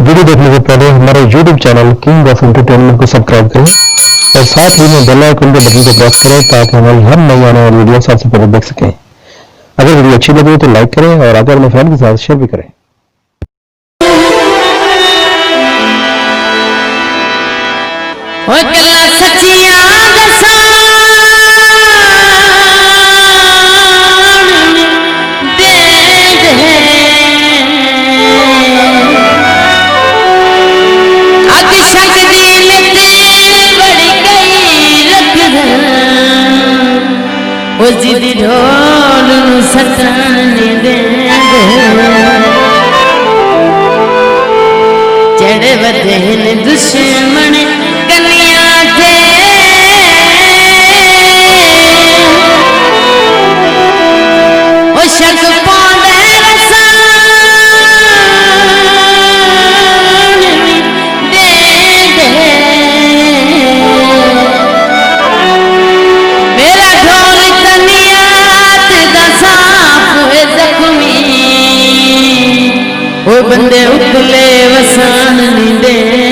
Video देखने से पहले हमारे YouTube channel king of entertainment को सब्सक्राइब करें और साथ ही में बेल आइकन के बटन को प्रेस करें ताकि हमारी हर नई आने वाली वीडियो सबसे पहले देख सकें। अगर वीडियो अच्छी लगे तो लाइक करें और अगर अपने फ्रेंड के साथ शेयर भी करें। जिदी ढोल सताने दे चढ़े बदन दुश्मन कन्या थे ओ शक पौंदे रसान दे दे मेरा ढोल तनियात दा साफ है जख्मी ओ बंदे उतले वसान नहीं दे